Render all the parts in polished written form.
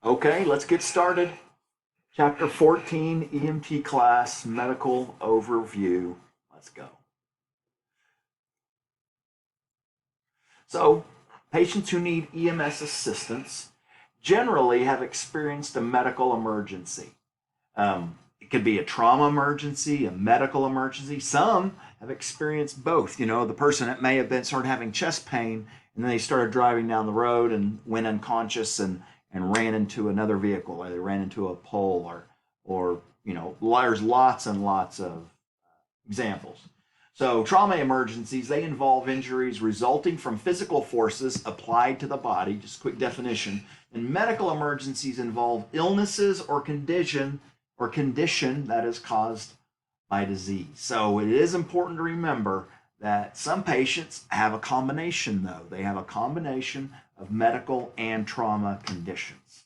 Okay, let's get started. Chapter 14, EMT class, medical overview. Let's go. So, patients who need EMS assistance generally have experienced a medical emergency. It could be a trauma emergency, a medical emergency. Some have experienced both. You know, the person that may have been started having chest pain and then they started driving down the road and went unconscious and ran into another vehicle, or they ran into a pole, or you know, there's lots and lots of examples. So trauma emergencies, they involve injuries resulting from physical forces applied to the body, just quick definition. And medical emergencies involve illnesses or condition that is caused by disease. So it is important to remember that some patients have a combination though. They have a combination of medical and trauma conditions.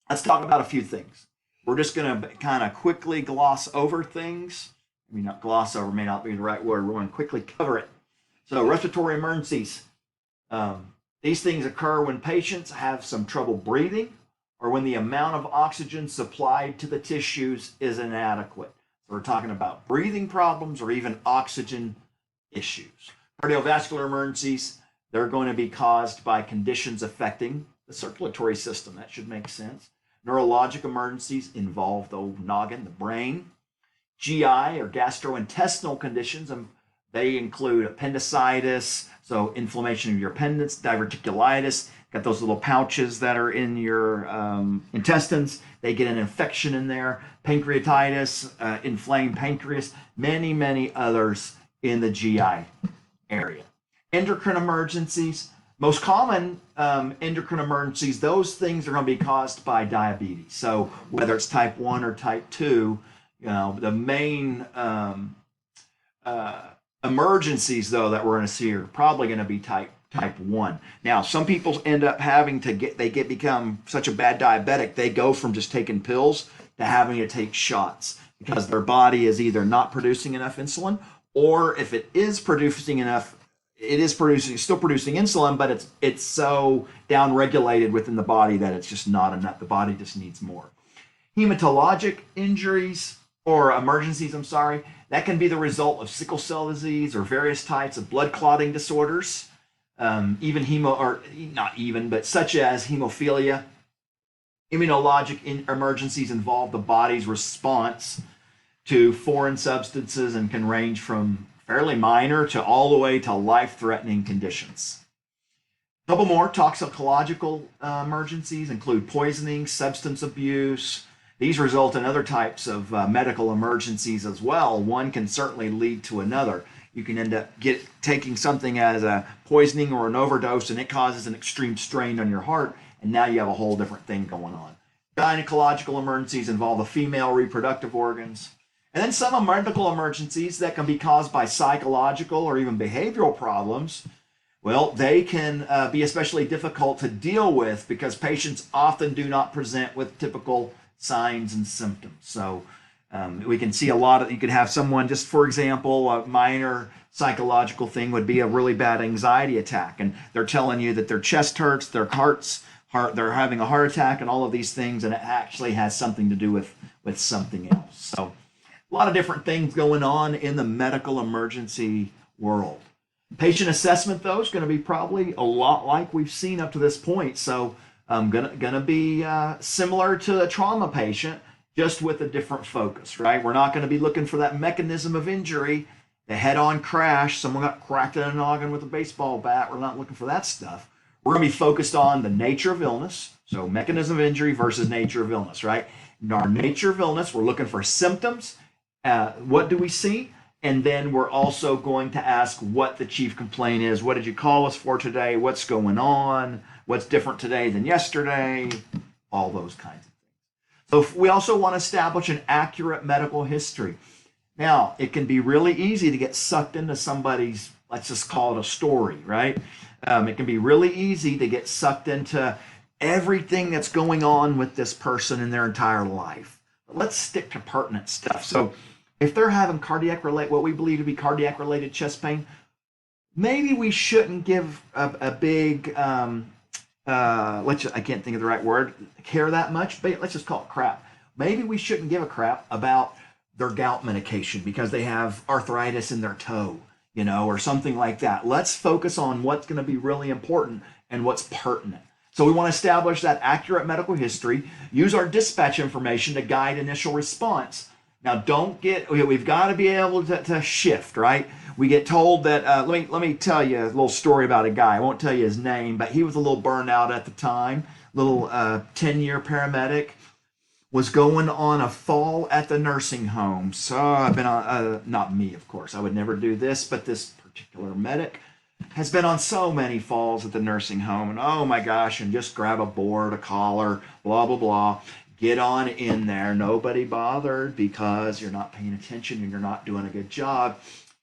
Let's talk about a few things. We're just going to kind of quickly gloss over things. I mean, not gloss over may not be the right word. We're going to quickly cover it. So respiratory emergencies. These things occur when patients have some trouble breathing or when the amount of oxygen supplied to the tissues is inadequate. So we're talking about breathing problems or even oxygen issues. Cardiovascular emergencies, they're going to be caused by conditions affecting the circulatory system. That should make sense. Neurologic emergencies involve the noggin, the brain. GI or gastrointestinal conditions, they include appendicitis, so inflammation of your appendix, diverticulitis, got those little pouches that are in your intestines. They get an infection in there. Pancreatitis, inflamed pancreas, many others in the GI area. Endocrine emergencies, most common endocrine emergencies, those things are going to be caused by diabetes. So whether it's type 1 or type 2, you know, the main emergencies though that we're going to see are probably going to be type 1. Now, some people end up having to become such a bad diabetic, they go from just taking pills to having to take shots because their body is either not producing enough insulin, or if it is producing enough, still producing insulin, but it's so down-regulated within the body that it's just not enough. The body just needs more. Hematologic injuries or emergencies, that can be the result of sickle cell disease or various types of blood clotting disorders, such as hemophilia. Immunologic emergencies involve the body's response to foreign substances and can range from fairly minor to all the way to life-threatening conditions. A couple more toxicological emergencies include poisoning, substance abuse. These result in other types of medical emergencies as well. One can certainly lead to another. You can end up taking something as a poisoning or an overdose, and it causes an extreme strain on your heart, and now you have a whole different thing going on. Gynecological emergencies involve the female reproductive organs. And then some medical emergencies that can be caused by psychological or even behavioral problems, well, they can be especially difficult to deal with because patients often do not present with typical signs and symptoms. So we can see you could have someone, just for example, a minor psychological thing would be a really bad anxiety attack, and they're telling you that their chest hurts, they're having a heart attack and all of these things, and it actually has something to do with something else. So a lot of different things going on in the medical emergency world. Patient assessment, though, is going to be probably a lot like we've seen up to this point. So gonna be similar to a trauma patient, just with a different focus, right? We're not going to be looking for that mechanism of injury, the head-on crash, someone got cracked in a noggin with a baseball bat. We're not looking for that stuff. We're going to be focused on the nature of illness, so mechanism of injury versus nature of illness, right? In our nature of illness, we're looking for symptoms. What do we see? And then we're also going to ask what the chief complaint is. What did you call us for today? What's going on? What's different today than yesterday? All those kinds of things. So we also want to establish an accurate medical history. Now, it can be really easy to get sucked into somebody's, let's just call it a story, right? It can be really easy to get sucked into everything that's going on with this person in their entire life. But let's stick to pertinent stuff. So if they're having what we believe to be cardiac-related chest pain, maybe we shouldn't give a big I can't think of the right word, care that much, but let's just call it crap. Maybe we shouldn't give a crap about their gout medication because they have arthritis in their toe, or something like that. Let's focus on what's going to be really important and what's pertinent. So we want to establish that accurate medical history, use our dispatch information to guide initial response. Now, we've got to be able to shift, right? We get told that, let me tell you a little story about a guy. I won't tell you his name, but he was a little burned out at the time, little 10-year paramedic, was going on a fall at the nursing home. So I've been on, not me, of course, I would never do this, but this particular medic has been on so many falls at the nursing home, and oh my gosh, and just grab a board, a collar, blah, blah, blah. Get on in there. Nobody bothered because you're not paying attention and you're not doing a good job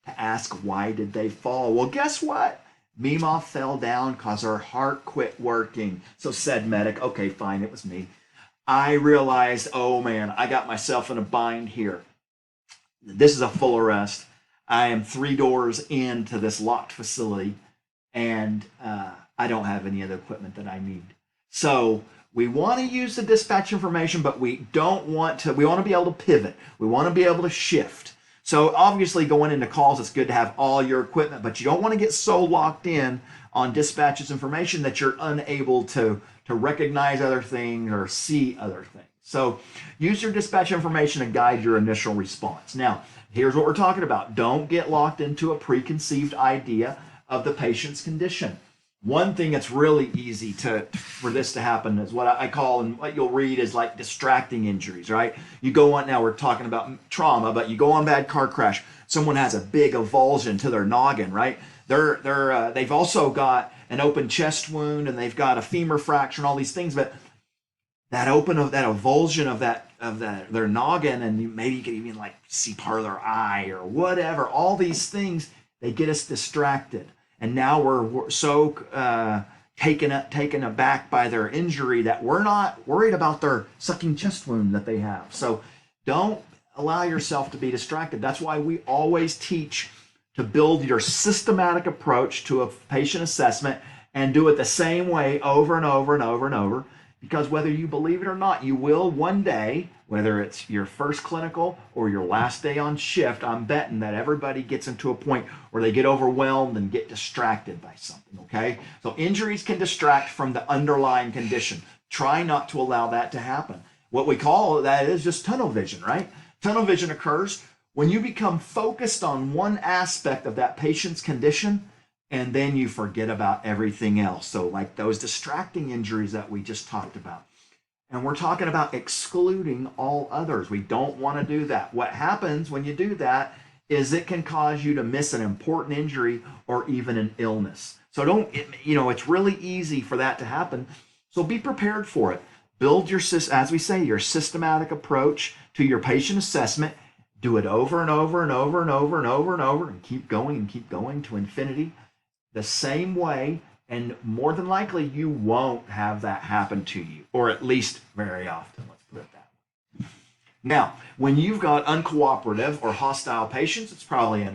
to ask why did they fall. Well, guess what? Mima fell down because her heart quit working. So said medic, okay, fine, it was me. I realized, oh man, I got myself in a bind here. This is a full arrest. I am 3 doors into this locked facility, and I don't have any of the equipment that I need. So we want to use the dispatch information, but we want to be able to pivot. We want to be able to shift. So obviously going into calls, it's good to have all your equipment, but you don't want to get so locked in on dispatch's information that you're unable to recognize other things or see other things. So use your dispatch information to guide your initial response. Now, here's what we're talking about. Don't get locked into a preconceived idea of the patient's condition. One thing that's really easy for this to happen is what I call, and what you'll read is like distracting injuries, right? You go on, now we're talking about trauma, but you go on bad car crash. Someone has a big avulsion to their noggin, right? They've also got an open chest wound and they've got a femur fracture and all these things, but that avulsion of their noggin, and maybe you can even like see part of their eye or whatever, all these things, they get us distracted. And now we're so taken aback by their injury that we're not worried about their sucking chest wound that they have. So don't allow yourself to be distracted. That's why we always teach to build your systematic approach to a patient assessment and do it the same way over and over and over and over. Because whether you believe it or not, you will one day, whether it's your first clinical or your last day on shift, I'm betting that everybody gets into a point where they get overwhelmed and get distracted by something, okay? So injuries can distract from the underlying condition. Try not to allow that to happen. What we call that is just tunnel vision, right? Tunnel vision occurs when you become focused on one aspect of that patient's condition and then you forget about everything else. So like those distracting injuries that we just talked about. And we're talking about excluding all others. We don't want to do that. What happens when you do that is it can cause you to miss an important injury or even an illness. So it's really easy for that to happen. So be prepared for it. Build as we say, your systematic approach to your patient assessment. Do it over and over and over and over and over and over and keep going to infinity. The same way, and more than likely you won't have that happen to you, or at least very often, let's put it that way. Now, when you've got uncooperative or hostile patients, it's probably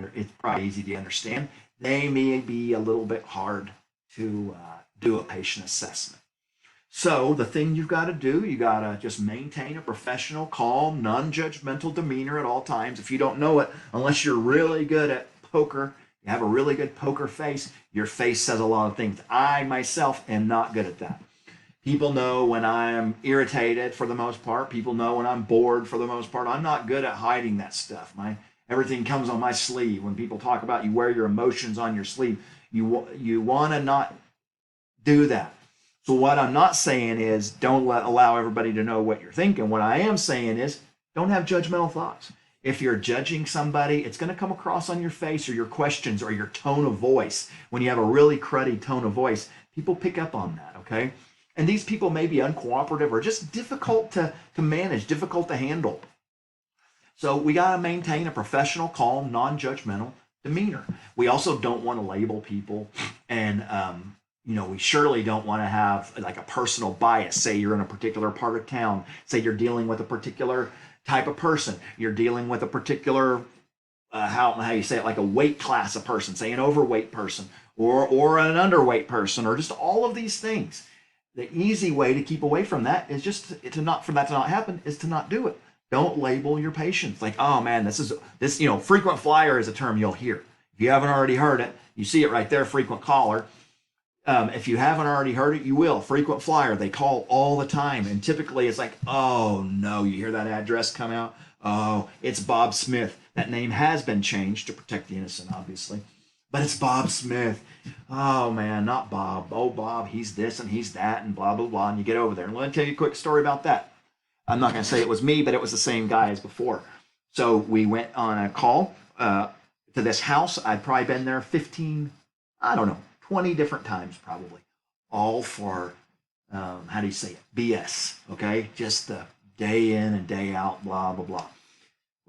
easy to understand. They may be a little bit hard to do a patient assessment. So the thing you've got to do, you got to just maintain a professional, calm, non-judgmental demeanor at all times. If you don't know it, unless you're really good at poker, you have a really good poker face, your face says a lot of things. I myself am not good at that. People know when I'm irritated for the most part. People know when I'm bored for the most part. I'm not good at hiding that stuff. Everything comes on my sleeve. When people talk about you wear your emotions on your sleeve, you want to not do that. So what I'm not saying is don't allow everybody to know what you're thinking. What I am saying is don't have judgmental thoughts. If you're judging somebody, it's going to come across on your face or your questions or your tone of voice. When you have a really cruddy tone of voice, people pick up on that, okay? And these people may be uncooperative or just difficult to manage, difficult to handle. So we got to maintain a professional, calm, non-judgmental demeanor. We also don't want to label people, and we surely don't want to have like a personal bias. Say you're in a particular part of town. Say you're dealing with a particular type of person. You're dealing with a particular, how you say it, like a weight class of person, say an overweight person or an underweight person, or just all of these things. the easy way to keep away from that is just to not, for that to not happen, is to not do it. Don't label your patients like, oh man, this, frequent flyer is a term you'll hear. If you haven't already heard it, you see it right there, frequent caller. If you haven't already heard it, you will. Frequent flyer, they call all the time. And typically it's like, oh no, you hear that address come out? Oh, it's Bob Smith. That name has been changed to protect the innocent, obviously. But it's Bob Smith. Oh man, not Bob. Oh, Bob, he's this and he's that and blah, blah, blah. And you get over there. And let me tell you a quick story about that. I'm not going to say it was me, but it was the same guy as before. So we went on a call to this house. I'd probably been there 15, 20 different times probably. All for, how do you say it? BS, okay? Just the day in and day out, blah, blah, blah.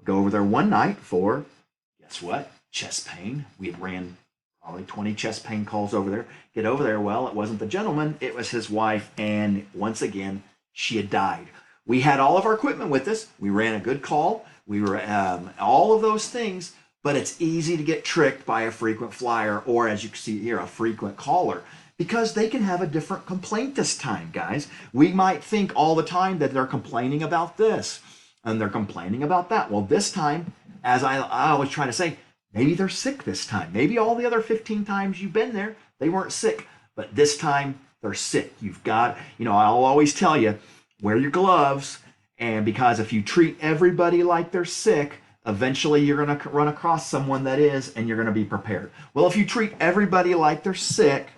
We go over there one night for, guess what? Chest pain. We had ran probably 20 chest pain calls over there. Get over there. Well, it wasn't the gentleman. It was his wife. And once again, she had died. We had all of our equipment with us. We ran a good call. We were all of those things, but it's easy to get tricked by a frequent flyer, or as you can see here, a frequent caller, because they can have a different complaint this time, guys. We might think all the time that they're complaining about this and they're complaining about that. Well, this time, as I always try to say, maybe they're sick this time. Maybe all the other 15 times you've been there, they weren't sick, but this time they're sick. You've got, I'll always tell you, wear your gloves, and because if you treat everybody like they're sick, eventually you're going to run across someone that is, and you're going to be prepared. Well, if you treat everybody like they're sick,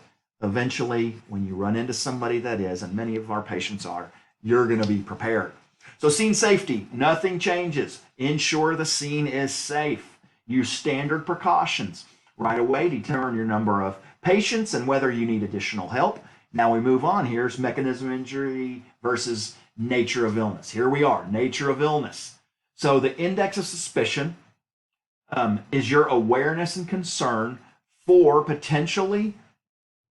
eventually when you run into somebody that is, and many of our patients are, you're going to be prepared. So scene safety, nothing changes. Ensure the scene is safe. Use standard precautions. Right away, determine your number of patients and whether you need additional help. Now we move on. Here's mechanism of injury versus nature of illness. Here we are, nature of illness. So the index of suspicion is your awareness and concern for potentially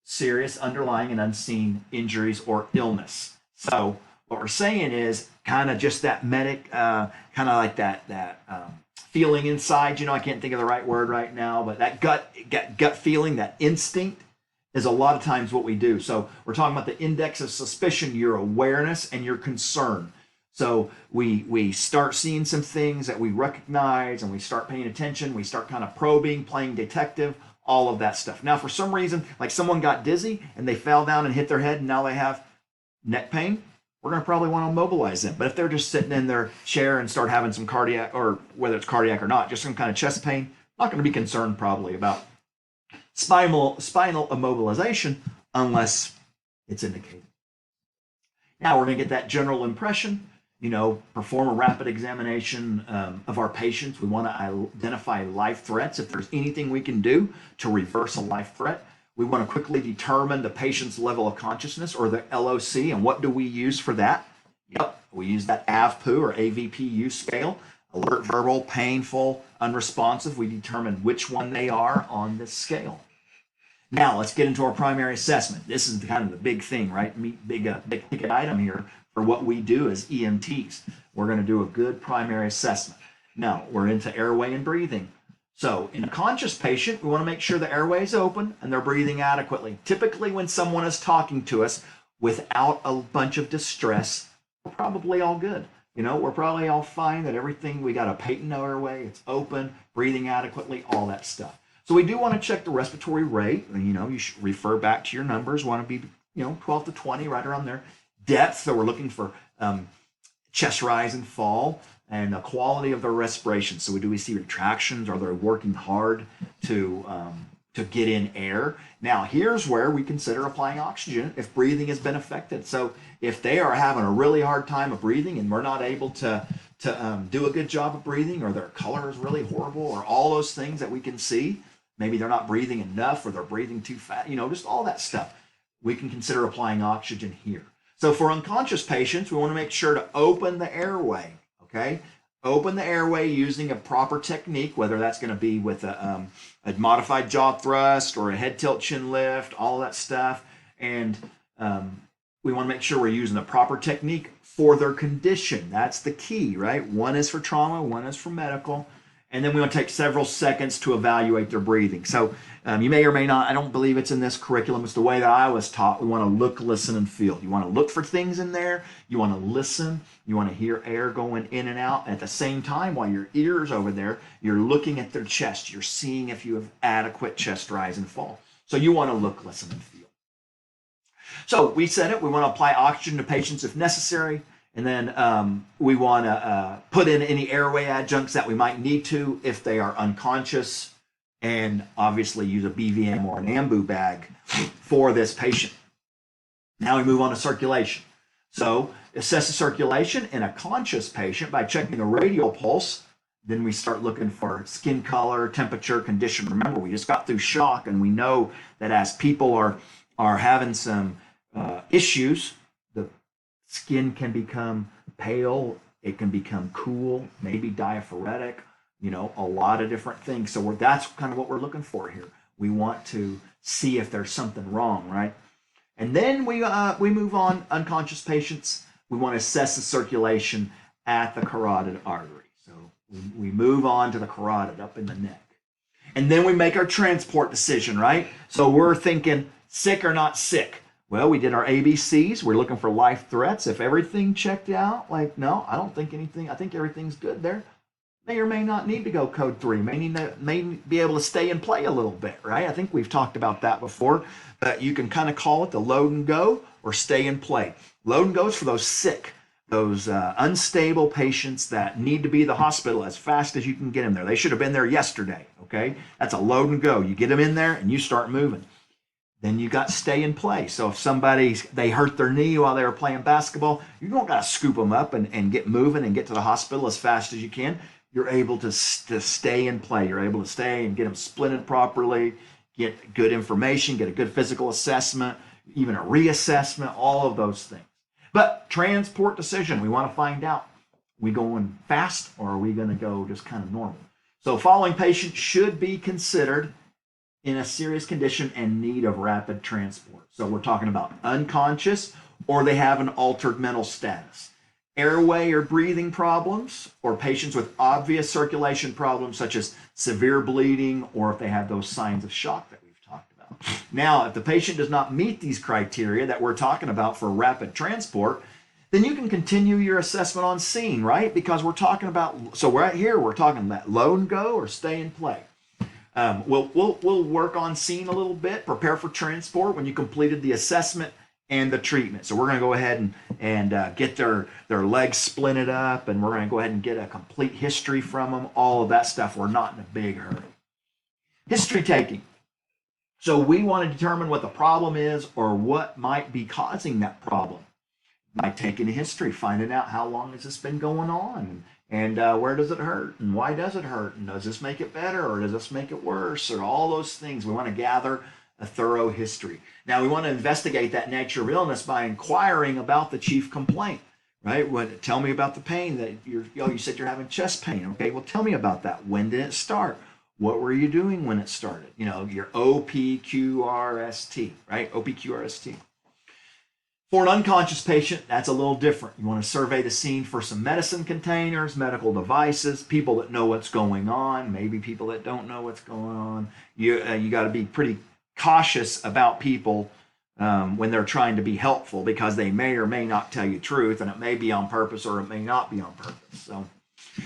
serious underlying and unseen injuries or illness. So what we're saying is kind of just that kind of like that feeling inside, I can't think of the right word right now, but that gut feeling, that instinct, is a lot of times what we do. So we're talking about the index of suspicion, your awareness and your concern. So we start seeing some things that we recognize, and we start paying attention. We start kind of probing, playing detective, all of that stuff. Now, for some reason, like someone got dizzy and they fell down and hit their head and now they have neck pain, we're going to probably want to immobilize them. But if they're just sitting in their chair and start having some cardiac, or whether it's cardiac or not, just some kind of chest pain, not going to be concerned probably about spinal immobilization unless it's indicated. Now we're going to get that general impression, perform a rapid examination of our patients. We want to identify life threats. If there's anything we can do to reverse a life threat, we want to quickly determine the patient's level of consciousness, or the LOC, and what do we use for that? Yep, we use that AVPU or AVPU scale. Alert, verbal, painful, unresponsive. We determine which one they are on this scale. Now let's get into our primary assessment. This is kind of the big thing, right? Big ticket item here for what we do as EMTs. We're going to do a good primary assessment. Now we're into airway and breathing. So in a conscious patient, we want to make sure the airway is open and they're breathing adequately. Typically when someone is talking to us without a bunch of distress, we're probably all good. We're probably all fine, that everything, we got a patent airway, it's open, breathing adequately, all that stuff. So we do want to check the respiratory rate. You should refer back to your numbers, want to be, 12 to 20, right around there. Depth, so we're looking for chest rise and fall, and the quality of their respiration. So do we see retractions? Are they working hard to get in air? Now, here's where we consider applying oxygen if breathing has been affected. So if they are having a really hard time of breathing and we're not able to do a good job of breathing, or their color is really horrible, or all those things that we can see, maybe they're not breathing enough, or they're breathing too fast, just all that stuff, we can consider applying oxygen here. So for unconscious patients, we want to make sure to open the airway, okay? Open the airway using a proper technique, whether that's going to be with a modified jaw thrust or a head tilt chin lift, all that stuff. And we want to make sure we're using the proper technique for their condition. That's the key, right? One is for trauma, one is for medical. And then we want to take several seconds to evaluate their breathing. So you may or may not, I don't believe it's in this curriculum. It's the way that I was taught. We want to look, listen, and feel. You want to look for things in there. You want to listen. You want to hear air going in and out. At the same time, while your ear's over there, you're looking at their chest. You're seeing if you have adequate chest rise and fall. So you want to look, listen, and feel. So we said it. We want to apply oxygen to patients if necessary. And then we want to put in any airway adjuncts that we might need to if they are unconscious, and obviously use a BVM or an ambu bag for this patient. Now we move on to circulation. So assess the circulation in a conscious patient by checking the radial pulse. Then we start looking for skin color, temperature, condition. Remember, we just got through shock, and we know that as people are having some issues, the skin can become pale, it can become cool, maybe diaphoretic, a lot of different things. So that's kind of what we're looking for here. We want to see if there's something wrong, right? And then we move on, unconscious patients. We want to assess the circulation at the carotid artery. So we move on to the carotid up in the neck. And then we make our transport decision, right? So we're thinking sick or not sick. Well, we did our ABCs. We're looking for life threats. If everything checked out, like, no, I don't think anything, I think everything's good there. May or may not need to go code 3. May be able to stay and play a little bit, right? I think we've talked about that before. But you can kind of call it the load and go or stay and play. Load and go is for those sick, those unstable patients that need to be at the hospital as fast as you can get them there. They should have been there yesterday, okay? That's a load and go. You get them in there and you start moving. Then you got stay and play. So if they hurt their knee while they were playing basketball, you don't got to scoop them up and get moving and get to the hospital as fast as you can. You're able to stay and play. You're able to stay and get them splinted properly, get good information, get a good physical assessment, even a reassessment, all of those things. But transport decision, we want to find out, we going fast or are we going to go just kind of normal? So following patients should be considered in a serious condition and need of rapid transport. So we're talking about unconscious or they have an altered mental status. Airway or breathing problems, or patients with obvious circulation problems such as severe bleeding, or if they have those signs of shock that we've talked about. Now, if the patient does not meet these criteria that we're talking about for rapid transport, then you can continue your assessment on scene, right? Because we're talking about, so right here, we're talking about load and go or stay and play. We'll work on scene a little bit, prepare for transport when you completed the assessment and the treatment. So we're going to go ahead and get their legs splinted up, and we're going to go ahead and get a complete history from them, all of that stuff. We're not in a big hurry. History taking. So we want to determine what the problem is or what might be causing that problem by taking a history, finding out how long has this been going on, and where does it hurt, and why does it hurt, and does this make it better, or does this make it worse, or all those things. We want to gather a thorough history. Now we want to investigate that nature of illness by inquiring about the chief complaint, right? Tell me about the pain that you said you're having chest pain. Okay, well, tell me about that. When did it start? What were you doing when it started? Your OPQRST, right? OPQRST. For an unconscious patient, that's a little different. You want to survey the scene for some medicine containers, medical devices, people that know what's going on, maybe people that don't know what's going on. You got to be pretty cautious about people when they're trying to be helpful, because they may or may not tell you truth, and it may be on purpose or it may not be on purpose. So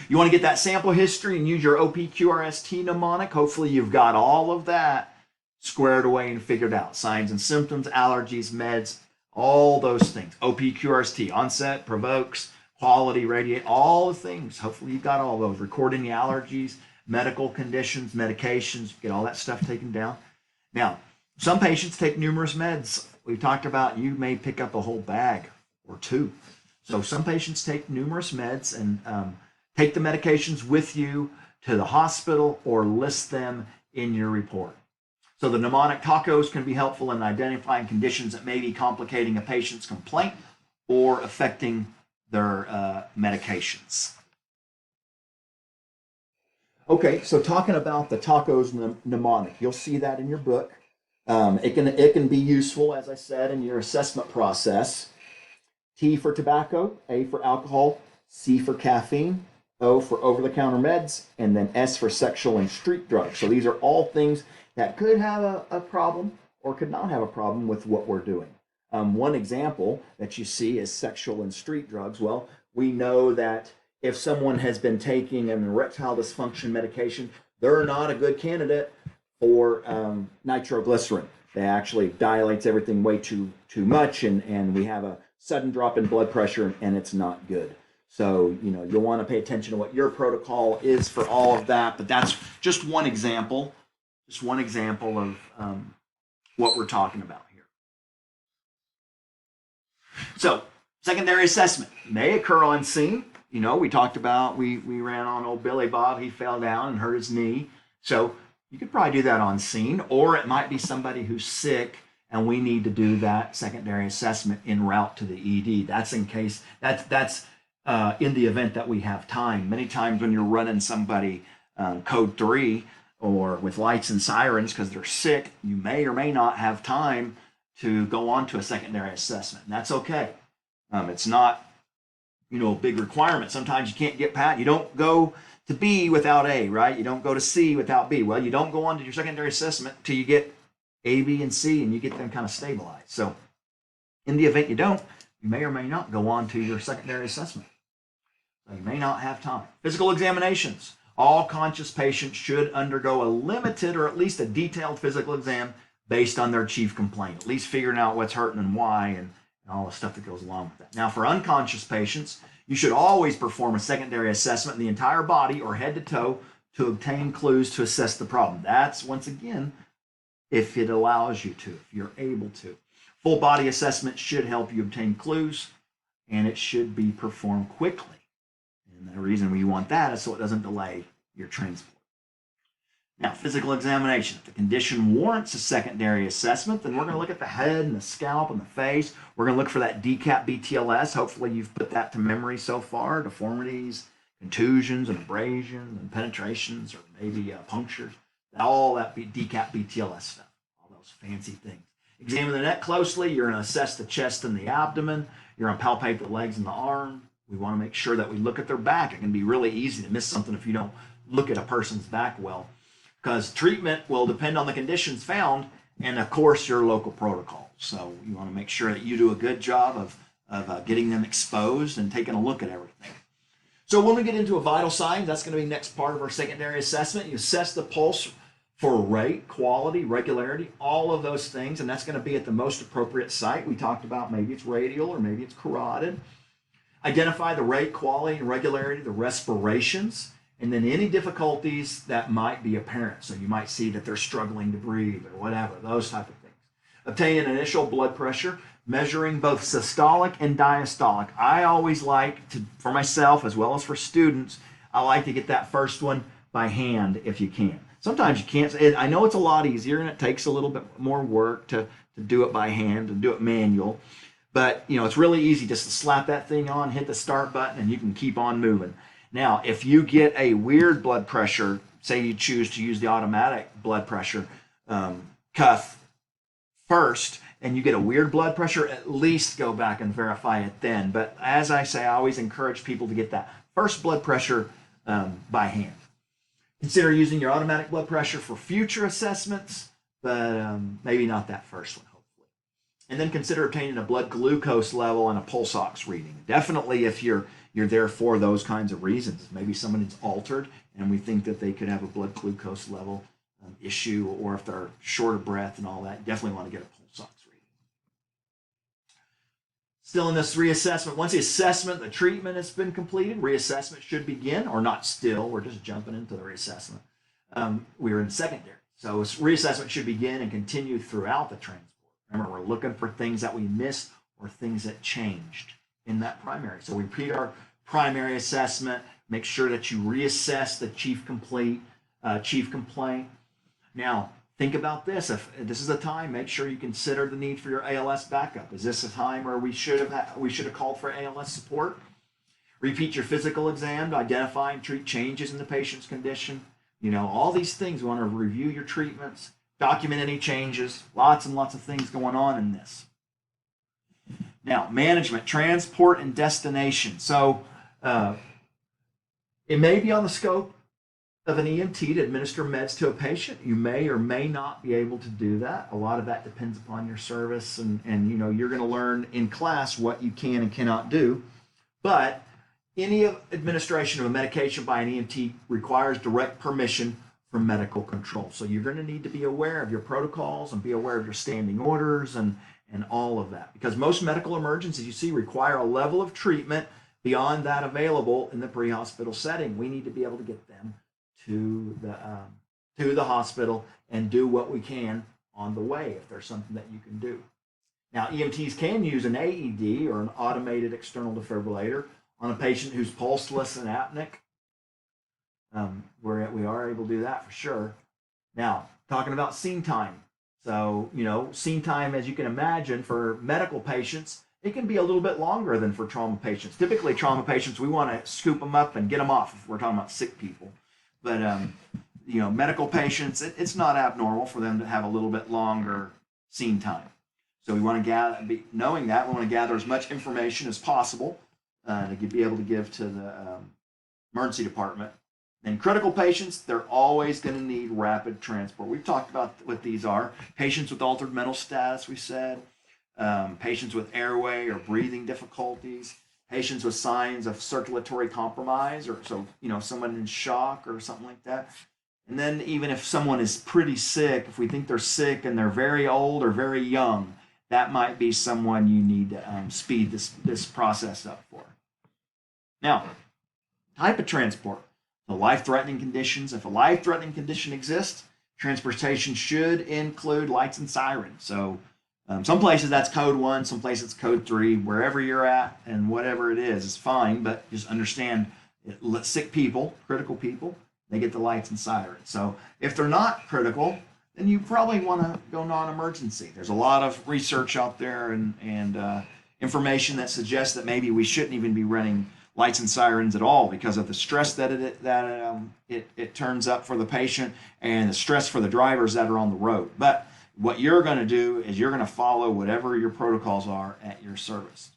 you want to get that sample history and use your OPQRST mnemonic. Hopefully you've got all of that squared away and figured out. Signs and symptoms, allergies, meds, all those things. OPQRST, onset, provokes, quality, radiate, all the things. Hopefully you've got all those. Recording the allergies, medical conditions, medications, get all that stuff taken down. Now, some patients take numerous meds. We've talked about you may pick up a whole bag or two. So some patients take numerous meds and take the medications with you to the hospital or list them in your report. So the mnemonic tacos can be helpful in identifying conditions that may be complicating a patient's complaint or affecting their medications. Okay, so talking about the tacos mnemonic, you'll see that in your book. It can be useful, as I said, in your assessment process. T for tobacco, A for alcohol, C for caffeine, O for over-the-counter meds, and then S for sexual and street drugs. So these are all things that could have a problem or could not have a problem with what we're doing. One example that you see is sexual and street drugs. Well, we know that if someone has been taking an erectile dysfunction medication, they're not a good candidate for nitroglycerin. They actually dilates everything way too much, and we have a sudden drop in blood pressure, and it's not good. So, you'll want to pay attention to what your protocol is for all of that, but that's just one example of what we're talking about here. So, secondary assessment may occur on scene. We talked about, we ran on old Billy Bob, he fell down and hurt his knee. So you could probably do that on scene, or it might be somebody who's sick and we need to do that secondary assessment en route to the ED. That's in case, that's in the event that we have time. Many times when you're running somebody code 3 or with lights and sirens because they're sick, you may or may not have time to go on to a secondary assessment. And that's okay. It's not, a big requirement. Sometimes you can't get past, you don't go to B without A, right? You don't go to C without B. Well, you don't go on to your secondary assessment till you get A, B, and C, and you get them kind of stabilized. So in the event you don't, you may or may not go on to your secondary assessment. So you may not have time. Physical examinations. All conscious patients should undergo a limited or at least a detailed physical exam based on their chief complaint, at least figuring out what's hurting and why and all the stuff that goes along with that. Now, for unconscious patients, you should always perform a secondary assessment in the entire body or head to toe to obtain clues to assess the problem. That's, once again, if it allows you to, if you're able to. Full body assessment should help you obtain clues, and it should be performed quickly. And the reason we want that is so it doesn't delay your transport. Now, physical examination. If the condition warrants a secondary assessment, then we're going to look at the head and the scalp and the face. We're going to look for that DCAP BTLS. Hopefully you've put that to memory so far. Deformities, contusions, and abrasions, and penetrations, or maybe punctures. All that DCAP BTLS stuff. All those fancy things. Examine the neck closely. You're going to assess the chest and the abdomen. You're going to palpate the legs and the arm. We want to make sure that we look at their back. It can be really easy to miss something if you don't look at a person's back well, because treatment will depend on the conditions found and, of course, your local protocol. So you want to make sure that you do a good job of getting them exposed and taking a look at everything. So when we get into a vital signs, that's going to be next part of our secondary assessment. You assess the pulse for rate, quality, regularity, all of those things, and that's going to be at the most appropriate site. We talked about maybe it's radial or maybe it's carotid. Identify the rate, quality, and regularity of the respirations, and then any difficulties that might be apparent. So you might see that they're struggling to breathe or whatever, those type of things. Obtain an initial blood pressure, measuring both systolic and diastolic. I always like to, for myself as well as for students, I like to get that first one by hand if you can. Sometimes you can't. I know it's a lot easier and it takes a little bit more work to do it by hand and do it manual. But, it's really easy just to slap that thing on, hit the start button, and you can keep on moving. Now, if you get a weird blood pressure, say you choose to use the automatic blood pressure cuff first, and you get a weird blood pressure, at least go back and verify it then. But as I say, I always encourage people to get that first blood pressure by hand. Consider using your automatic blood pressure for future assessments, but maybe not that first one. And then consider obtaining a blood glucose level and a pulse ox reading. Definitely if you're there for those kinds of reasons. Maybe someone is altered and we think that they could have a blood glucose level issue, or if they're short of breath and all that, you definitely want to get a pulse ox reading. Still in this reassessment, once the assessment, the treatment has been completed, reassessment should begin, or not still, we're just jumping into the reassessment. We're in secondary. So reassessment should begin and continue throughout the transport. Remember, we're looking for things that we missed or things that changed in that primary. So we repeat our primary assessment, make sure that you reassess the chief complaint. Now, think about this. If this is a time, make sure you consider the need for your ALS backup. Is this a time where we should have called for ALS support? Repeat your physical exam to identify and treat changes in the patient's condition. All these things, we want to review your treatments, document any changes, lots and lots of things going on in this. Now, management, transport, and destination. So It may be on the scope of an EMT to administer meds to a patient. You may or may not be able to do that. A lot of that depends upon your service, and you know, you're going to learn in class what you can and cannot do. But any administration of a medication by an EMT requires direct permission from medical control. So you're going to need to be aware of your protocols and be aware of your standing orders and all of that, because most medical emergencies you see require a level of treatment beyond that available in the pre-hospital setting. We need to be able to get them to the hospital and do what we can on the way if there's something that you can do. Now, EMTs can use an AED or an automated external defibrillator on a patient who's pulseless and apneic. We are able to do that for sure. Now, talking about scene time. So, you know, scene time, as you can imagine, for medical patients, it can be a little bit longer than for trauma patients. Typically, trauma patients, we want to scoop them up and get them off if we're talking about sick people. But, you know, medical patients, it's not abnormal for them to have a little bit longer scene time. So we want to gather, knowing that, we want to gather as much information as possible to be able to give to the emergency department. And critical patients, they're always going to need rapid transport. We've talked about what these are. Patients with altered mental status, we said. Patients with airway or breathing difficulties. Patients with signs of circulatory compromise, or so, you know, someone in shock or something like that. And then even if someone is pretty sick, if we think they're sick and they're very old or very young, that might be someone you need to speed this process up for. Now, type of transport. The life-threatening conditions. If a life-threatening condition exists, transportation should include lights and sirens. So some places that's code 1, some places it's code 3. Wherever you're at and whatever it is fine, but just understand sick people, critical people, they get the lights and sirens. So if they're not critical, then you probably want to go non-emergency. There's a lot of research out there and information that suggests that maybe we shouldn't even be running lights and sirens at all because of the stress that it turns up for the patient and the stress for the drivers that are on the road. But what you're going to do is you're going to follow whatever your protocols are at your service.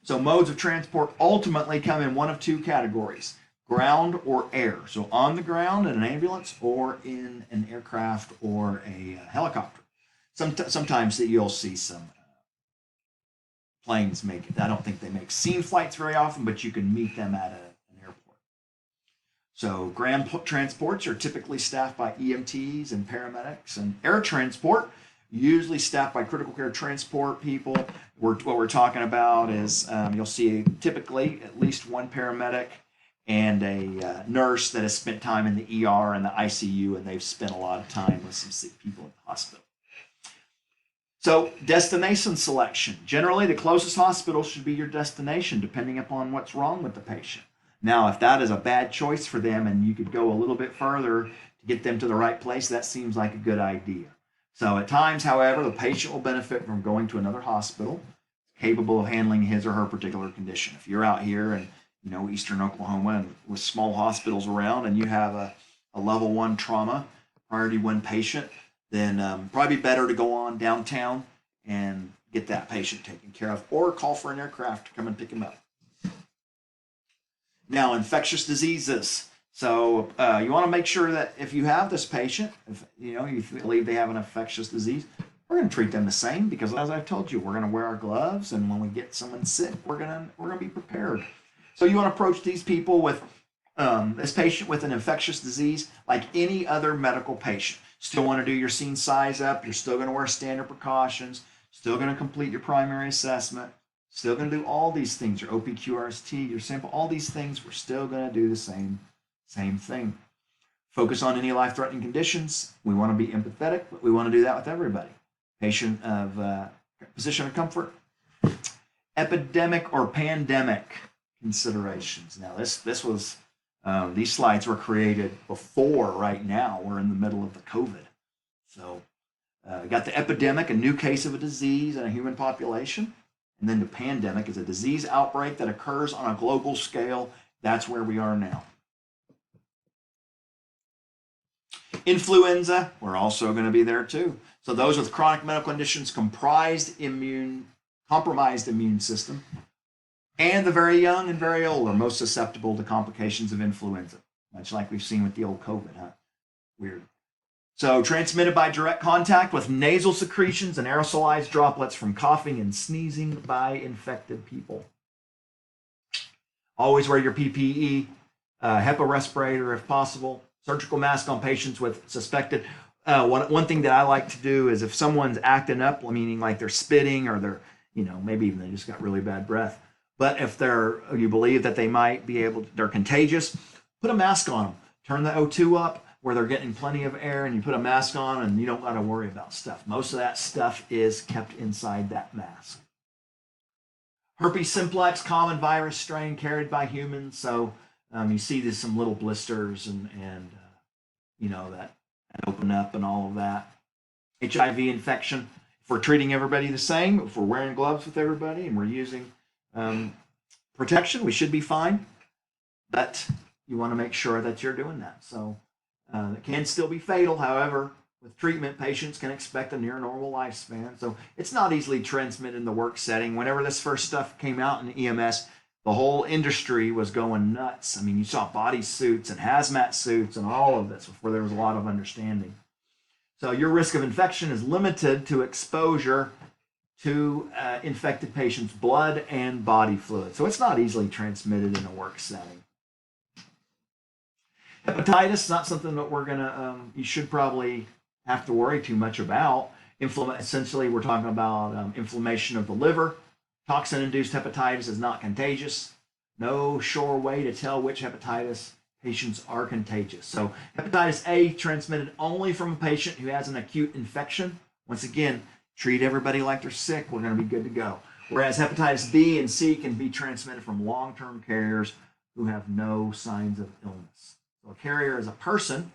So modes of transport ultimately come in one of two categories: ground or air. So on the ground in an ambulance or in an aircraft or a helicopter. Sometimes you'll see some planes make it. I don't think they make scene flights very often, but you can meet them at an airport. So ground transports are typically staffed by EMTs and paramedics, and air transport usually staffed by critical care transport people. What we're talking about is you'll see typically at least one paramedic and a nurse that has spent time in the ER and the ICU, and they've spent a lot of time with some sick people at the hospital. So destination selection. Generally, the closest hospital should be your destination, depending upon what's wrong with the patient. Now, if that is a bad choice for them and you could go a little bit further to get them to the right place, that seems like a good idea. So at times, however, the patient will benefit from going to another hospital capable of handling his or her particular condition. If you're out here in eastern Oklahoma and with small hospitals around and you have a level 1 trauma, priority 1 patient, then probably better to go on downtown and get that patient taken care of, or call for an aircraft to come and pick him up. Now, infectious diseases. So you want to make sure that if you have this patient, if you believe they have an infectious disease, we're going to treat them the same, because as I've told you, we're going to wear our gloves, and when we get someone sick, we're going to be prepared. So you want to approach these people with this patient with an infectious disease like any other medical patient. Still want to do your scene size up. You're still going to wear standard precautions. Still going to complete your primary assessment. Still going to do all these things. Your OPQRST, your sample, all these things. We're still going to do the same thing. Focus on any life-threatening conditions. We want to be empathetic, but we want to do that with everybody. Patient of position of comfort. Epidemic or pandemic considerations. Now, this was. These slides were created before. Right now we're in the middle of the COVID. So got the epidemic, a new case of a disease in a human population, and then the pandemic is a disease outbreak that occurs on a global scale. That's where we are now. Influenza, we're also going to be there too. So those with chronic medical conditions, compromised immune system, And the very young and very old are most susceptible to complications of influenza, much like we've seen with the old COVID, huh? Weird. So transmitted by direct contact with nasal secretions and aerosolized droplets from coughing and sneezing by infected people. Always wear your PPE, HEPA respirator if possible, surgical mask on patients with suspected. One thing that I like to do is if someone's acting up, meaning like they're spitting or they're, maybe even they just got really bad breath. But if you believe that they might be they're contagious, put a mask on them. Turn the O2 up where they're getting plenty of air, and you put a mask on and you don't got to worry about stuff. Most of that stuff is kept inside that mask. Herpes simplex, common virus strain carried by humans. So you see there's some little blisters and that open up and all of that. HIV infection. If we're treating everybody the same, if we're wearing gloves with everybody and we're using protection, we should be fine. But you want to make sure that you're doing that. So it can still be fatal. However, with treatment, patients can expect a near normal lifespan. So it's not easily transmitted in the work setting. Whenever this first stuff came out in EMS, the whole industry was going nuts. I mean, you saw body suits and hazmat suits and all of this before there was a lot of understanding. So your risk of infection is limited to exposure to infected patients' blood and body fluid. So it's not easily transmitted in a work setting. Hepatitis, not something that you should probably have to worry too much about. Essentially, we're talking about inflammation of the liver. Toxin-induced hepatitis is not contagious. No sure way to tell which hepatitis patients are contagious. So hepatitis A transmitted only from a patient who has an acute infection. Once again, treat everybody like they're sick. We're going to be good to go. Whereas hepatitis B and C can be transmitted from long-term carriers who have no signs of illness. So a carrier is a person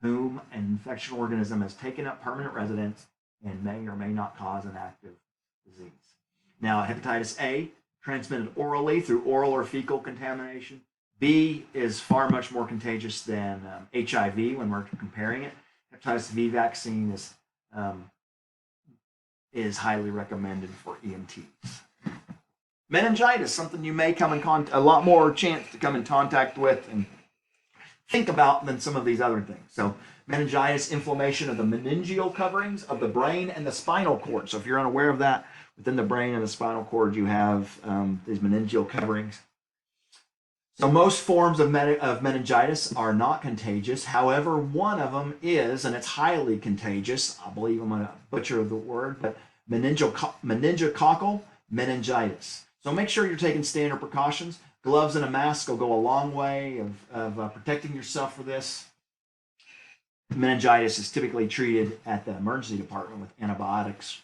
whom an infection organism has taken up permanent residence and may or may not cause an active disease. Now, hepatitis A transmitted orally through oral or fecal contamination. B is far much more contagious than HIV when we're comparing it. Hepatitis B vaccine is highly recommended for EMTs. Meningitis, something you may come in contact, a lot more chance to come in contact with and think about than some of these other things. So meningitis, inflammation of the meningeal coverings of the brain and the spinal cord. So if you're unaware of that, within the brain and the spinal cord, you have these meningeal coverings. So most forms of meningitis are not contagious. However, one of them is, and it's highly contagious. I believe I'm going to butcher the word, but meningococcal meningitis. So make sure you're taking standard precautions. Gloves and a mask will go a long way of protecting yourself for this. Meningitis is typically treated at the emergency department with antibiotics.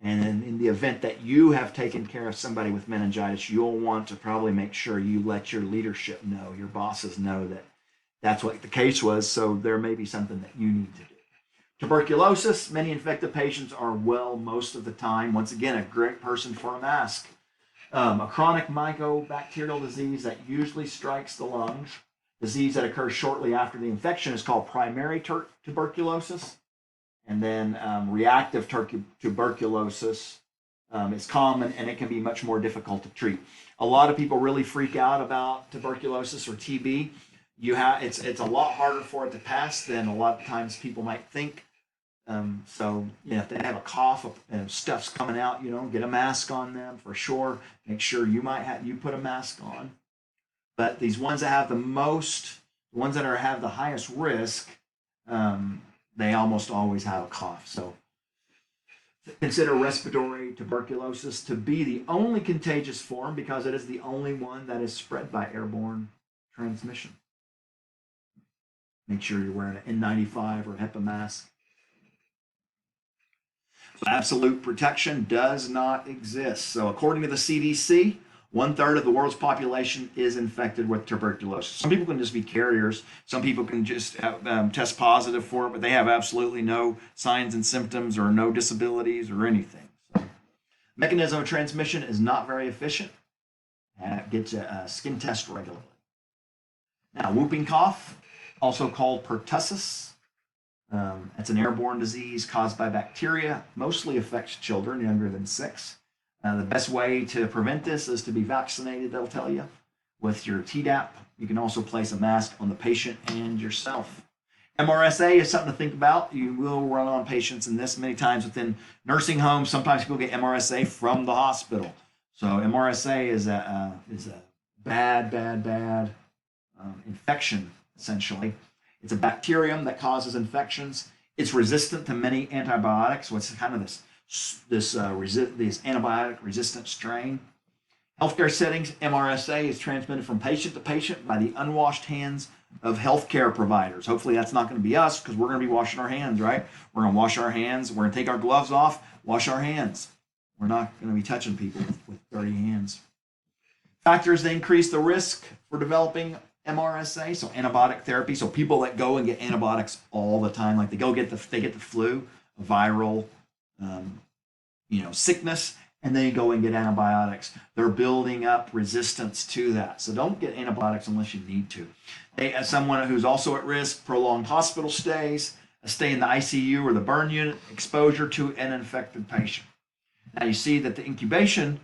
And then in the event that you have taken care of somebody with meningitis, you'll want to probably make sure you let your leadership know, your bosses know that that's what the case was, so there may be something that you need to do. Tuberculosis, many infected patients are well most of the time. Once again, a great person for a mask. A chronic mycobacterial disease that usually strikes the lungs. Disease that occurs shortly after the infection is called primary tuberculosis. And then reactive tuberculosis is common, and it can be much more difficult to treat. A lot of people really freak out about tuberculosis or TB. It's a lot harder for it to pass than a lot of times people might think. So if they have a cough and stuff's coming out, get a mask on them for sure. Make sure you put a mask on. But these ones that have the have the highest risk, they almost always have a cough. So consider respiratory tuberculosis to be the only contagious form because it is the only one that is spread by airborne transmission. Make sure you're wearing an N95 or HEPA mask. So absolute protection does not exist. So according to the CDC, 1/3 of the world's population is infected with tuberculosis. Some people can just be carriers. Some people can just test positive for it, but they have absolutely no signs and symptoms or no disabilities or anything. So, mechanism of transmission is not very efficient. Get a skin test regularly. Now, whooping cough, also called pertussis. It's an airborne disease caused by bacteria, mostly affects children younger than 6. The best way to prevent this is to be vaccinated, they'll tell you, with your Tdap. You can also place a mask on the patient and yourself. MRSA is something to think about. You will run on patients in this many times within nursing homes. Sometimes people get MRSA from the hospital. So MRSA is a bad infection, essentially. It's a bacterium that causes infections. It's resistant to many antibiotics. So it's kind of this antibiotic resistant strain. Healthcare settings, MRSA is transmitted from patient to patient by the unwashed hands of healthcare providers. Hopefully that's not going to be us, because we're going to be washing our hands, right? We're going to wash our hands. We're going to take our gloves off, wash our hands. We're not going to be touching people with dirty hands. Factors that increase the risk for developing MRSA, so antibiotic therapy. So people that go and get antibiotics all the time, like they get the flu, a viral sickness, and they go and get antibiotics. They're building up resistance to that. So don't get antibiotics unless you need to. As someone who's also at risk, prolonged hospital stays, a stay in the ICU or the burn unit, exposure to an infected patient. Now you see that the incubation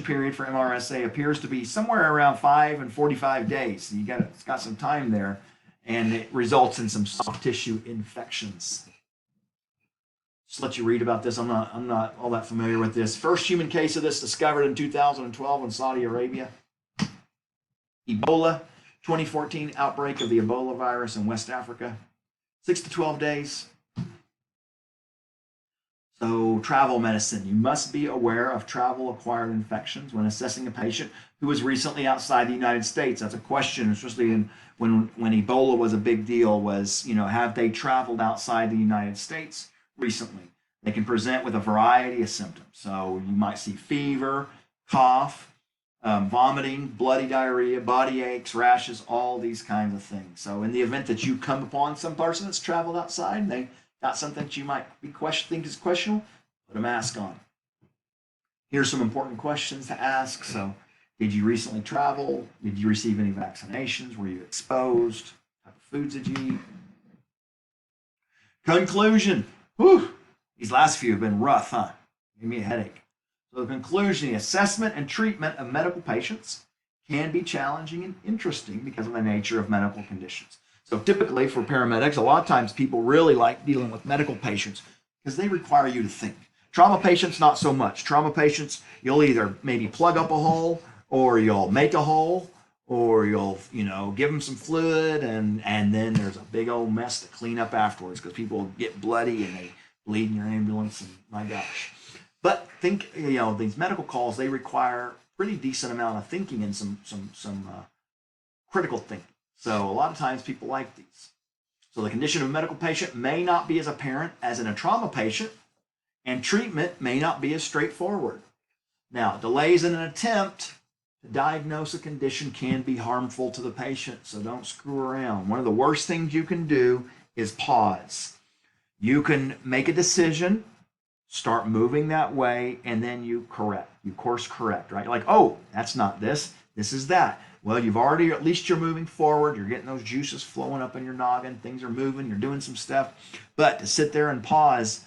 period for MRSA appears to be somewhere around 5 and 45 days. So it's got some time there, and it results in some soft tissue infections. Just let you read about this. I'm not all that familiar with this. First human case of this discovered in 2012 in Saudi Arabia. Ebola, 2014 outbreak of the Ebola virus in West Africa. 6 to 12 days. So travel medicine. You must be aware of travel-acquired infections when assessing a patient who was recently outside the United States. That's a question, especially when Ebola was a big deal, was, have they traveled outside the United States recently? They can present with a variety of symptoms. So you might see fever, cough, vomiting, bloody diarrhea, body aches, rashes, all these kinds of things. So in the event that you come upon some person that's traveled outside and they got something that you might think is questionable, put a mask on. Here's some important questions to ask. So, did you recently travel? Did you receive any vaccinations? Were you exposed? What type of foods did you eat? Conclusion. Whew. These last few have been rough, huh? Give me a headache. So the conclusion, the assessment and treatment of medical patients can be challenging and interesting because of the nature of medical conditions. So typically for paramedics, a lot of times people really like dealing with medical patients because they require you to think. Trauma patients, not so much. Trauma patients, you'll either maybe plug up a hole, or you'll make a hole, or you'll, give them some fluid, and then there's a big old mess to clean up afterwards because people get bloody and they bleed in your ambulance, and my gosh. But think, these medical calls, they require pretty decent amount of thinking and some critical thinking. So a lot of times people like these. So the condition of a medical patient may not be as apparent as in a trauma patient, and treatment may not be as straightforward. Now, delays in an attempt to diagnose a condition can be harmful to the patient, so don't screw around. One of the worst things you can do is pause. You can make a decision, start moving that way, and then you course correct, right? Like, oh, that's not this, this is that. Well, at least you're moving forward, you're getting those juices flowing up in your noggin, things are moving, you're doing some stuff. But to sit there and pause,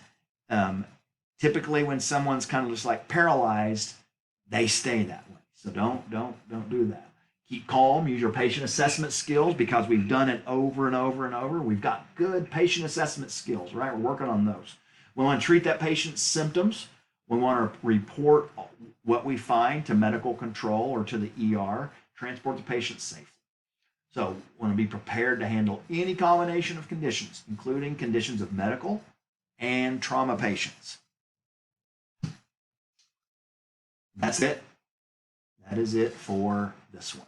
typically when someone's kind of just like paralyzed, they stay that way. So don't do that. Keep calm, use your patient assessment skills, because we've done it over and over and over. We've got good patient assessment skills, right? We're working on those. We want to treat that patient's symptoms. We want to report what we find to medical control or to the ER, transport the patient safely. So we want to be prepared to handle any combination of conditions, including conditions of medical and trauma patients. That's it. That is it for this one.